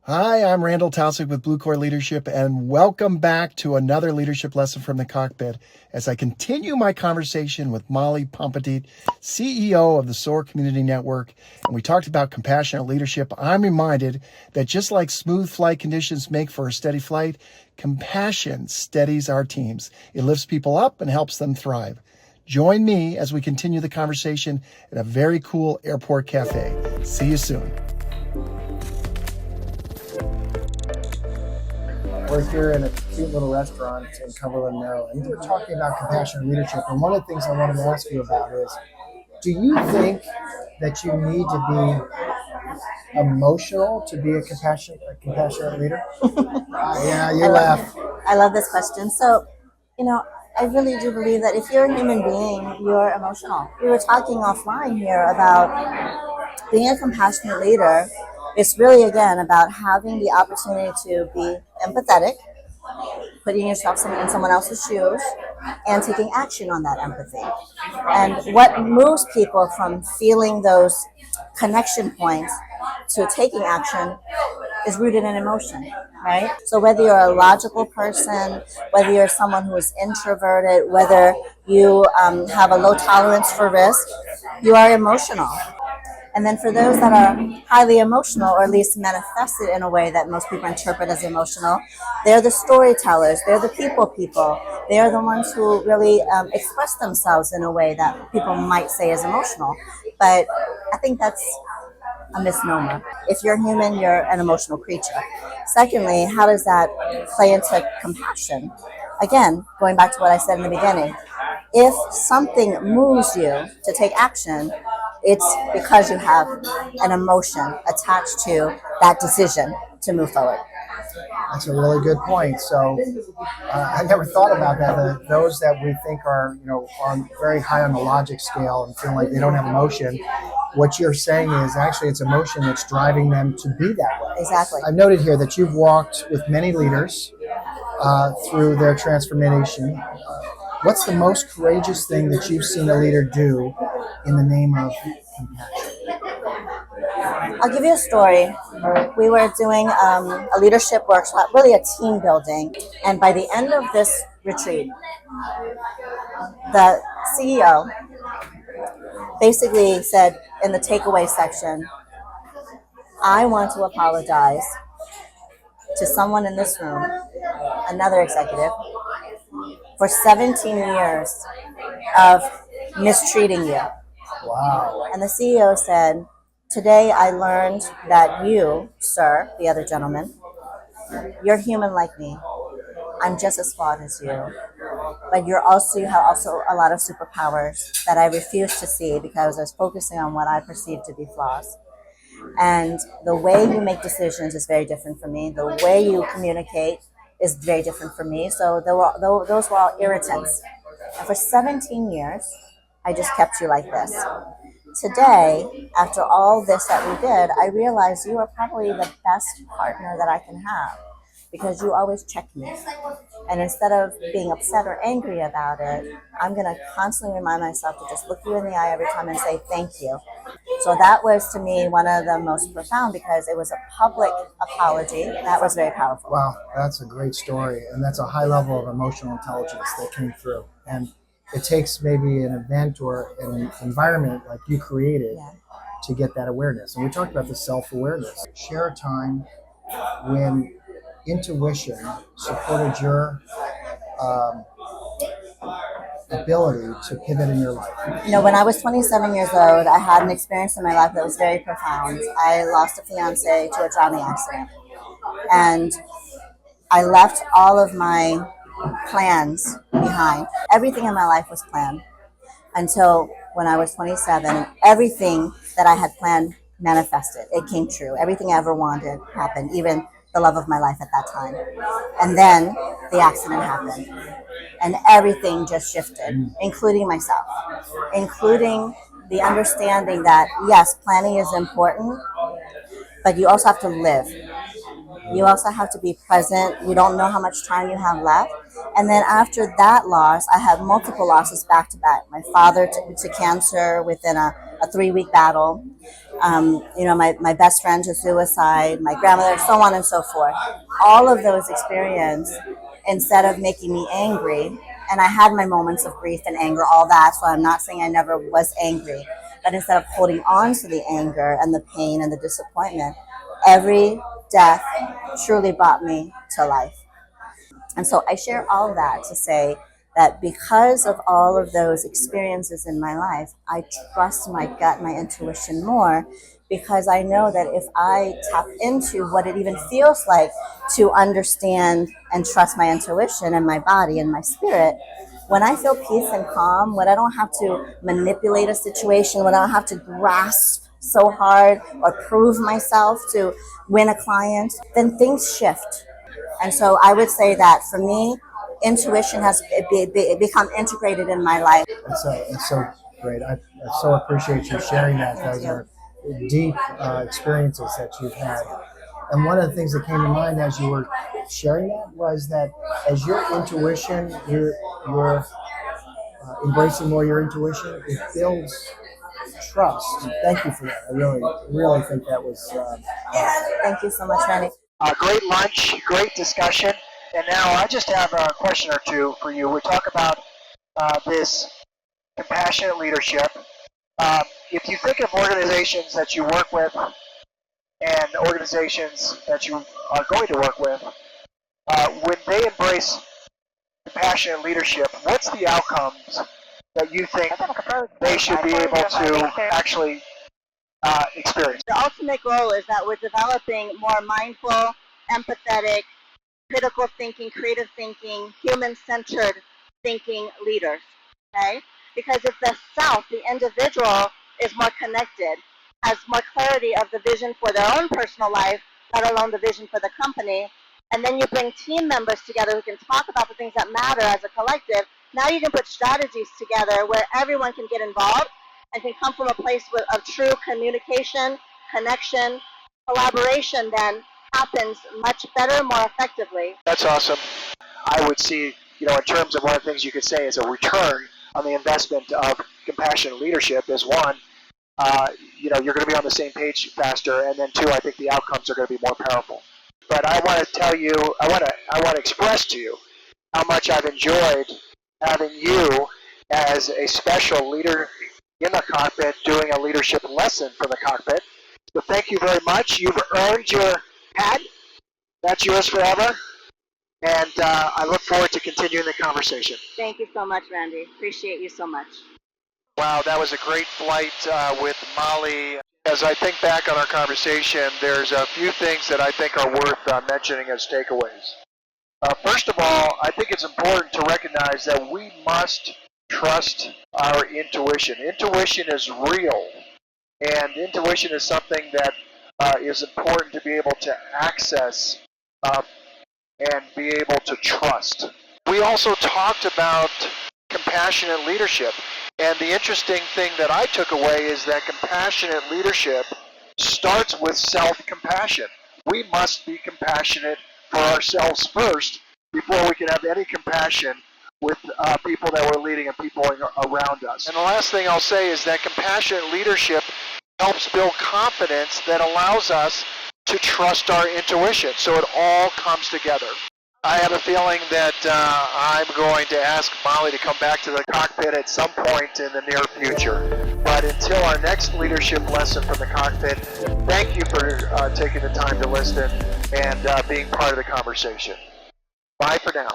Hi, I'm Randall Taussig with Blue Core Leadership, and welcome back to another leadership lesson from the Cockpit as I continue my conversation with Phonpadith, CEO of the SOAR Community Network. And we talked about compassionate leadership. I'm reminded that just like smooth flight conditions make for a steady flight, compassion steadies our teams. It lifts people up and helps them thrive. Join me as we continue the conversation at a very cool airport cafe. See you soon. We're here in a cute little restaurant in Cumberland, Maryland. We're talking about compassionate leadership. And one of the things I wanted to ask you about is, do you think that you need to be emotional to be a compassionate leader? Yeah, you laugh. I love this question. So, I really do believe that if you're a human being, you're emotional. We were talking offline here about being a compassionate leader. It's really, again, about having the opportunity to be empathetic, putting yourself in someone else's shoes, and taking action on that empathy. And what moves people from feeling those connection points to taking action is rooted in emotion, right? So whether you're a logical person, whether you're someone who is introverted, whether you have a low tolerance for risk, you are emotional. And then for those that are highly emotional, or at least manifested in a way that most people interpret as emotional, they're the storytellers, they're the people. They're the ones who really express themselves in a way that people might say is emotional. But I think that's a misnomer. If you're human, you're an emotional creature. Secondly, how does that play into compassion? Again, going back to what I said in the beginning, if something moves you to take action, it's because you have an emotion attached to that decision to move forward. That's a really good point. So I never thought about that. Those that we think are, on very high on the logic scale and feel like they don't have emotion, what you're saying is actually it's emotion that's driving them to be that way. Exactly. I've noted here that you've walked with many leaders through their transformation. What's the most courageous thing that you've seen a leader do in the name of compassion? I'll give you a story. We were doing a leadership workshop, really a team building. And by the end of this retreat, the CEO basically said in the takeaway section, I want to apologize to someone in this room, another executive, for 17 years of mistreating you. Wow. And the CEO said, today I learned that you, sir, the other gentleman, you're human like me. I'm just as flawed as you. But you have also a lot of superpowers that I refuse to see because I was focusing on what I perceive to be flaws. And the way you make decisions is very different from me. The way you communicate is very different from me. So those were all irritants. And for 17 years, I just kept you like this. Today, after all this that we did, I realized you are probably the best partner that I can have because you always check me. And instead of being upset or angry about it, I'm going to constantly remind myself to just look you in the eye every time and say thank you. So that was, to me, one of the most profound because it was a public apology. That was very powerful. Wow, that's a great story. And that's a high level of emotional intelligence that came through. And it takes maybe an event or an environment like you created to get that awareness. And we talked about the self-awareness. Share a time when intuition supported your ability to pivot in your life. When I was 27 years old, I had an experience in my life that was very profound. I lost a fiance to a drowning accident. And I left all of my plans behind. Everything in my life was planned until when I was 27. Everything that I had planned manifested. It came true. Everything I ever wanted happened, even the love of my life at that time. And then the accident happened. And everything just shifted, including myself, including the understanding that, yes, planning is important, but you also have to live. You also have to be present. You don't know how much time you have left. And then after that loss, I had multiple losses back to back. My father to cancer within a 3-week battle. my best friend to suicide, my grandmother, so on and so forth. All of those experiences, instead of making me angry, and I had my moments of grief and anger, all that, so I'm not saying I never was angry, but instead of holding on to the anger and the pain and the disappointment, every death truly brought me to life. And so I share all of that to say that because of all of those experiences in my life, I trust my gut, my intuition more, because I know that if I tap into what it even feels like to understand and trust my intuition and my body and my spirit, when I feel peace and calm, when I don't have to manipulate a situation, when I don't have to grasp so hard or prove myself to win a client, then things shift. And so I would say that for me, intuition has become integrated in my life. It's so great. I so appreciate you sharing that. Those are deep experiences that you've had. And one of the things that came to mind as you were sharing that was that as your intuition, you're embracing more your intuition, it builds trust. And thank you for that. I really think that was. Thank you so much, Randy. Great lunch, great discussion. And now I just have a question or two for you. We talk about this compassionate leadership. If you think of organizations that you work with and organizations that you are going to work with, when they embrace compassionate leadership, what's the outcomes that you think they should be able to actually experience? The ultimate goal is that we're developing more mindful, empathetic, critical thinking, creative thinking, human-centered thinking leaders, okay? Because if the self, the individual, is more connected, has more clarity of the vision for their own personal life, let alone the vision for the company, and then you bring team members together who can talk about the things that matter as a collective, now you can put strategies together where everyone can get involved and can come from a place of true communication, connection, collaboration, then happens much better, more effectively. That's awesome. I would see, in terms of one of the things you could say is a return on the investment of compassionate leadership is one, you're going to be on the same page faster, and then two, I think the outcomes are going to be more powerful. But I want to tell you, I want to express to you how much I've enjoyed having you as a special leader in the cockpit doing a leadership lesson for the cockpit. So thank you very much. You've earned your hat. That's yours forever. And I look forward to continuing the conversation. Thank you so much, Randy. Appreciate you so much. Wow, that was a great flight with Molly. As I think back on our conversation, there's a few things that I think are worth mentioning as takeaways. First of all, I think it's important to recognize that we must trust our intuition. Intuition is real, and intuition is something that is important to be able to access and be able to trust. We also talked about compassionate leadership, and the interesting thing that I took away is that compassionate leadership starts with self-compassion. We must be compassionate for ourselves first before we can have any compassion with people that we're leading and people around us. And the last thing I'll say is that compassionate leadership helps build confidence that allows us to trust our intuition. So it all comes together. I have a feeling that I'm going to ask Molly to come back to the cockpit at some point in the near future. But until our next leadership lesson from the cockpit, thank you for taking the time to listen and being part of the conversation. Bye for now.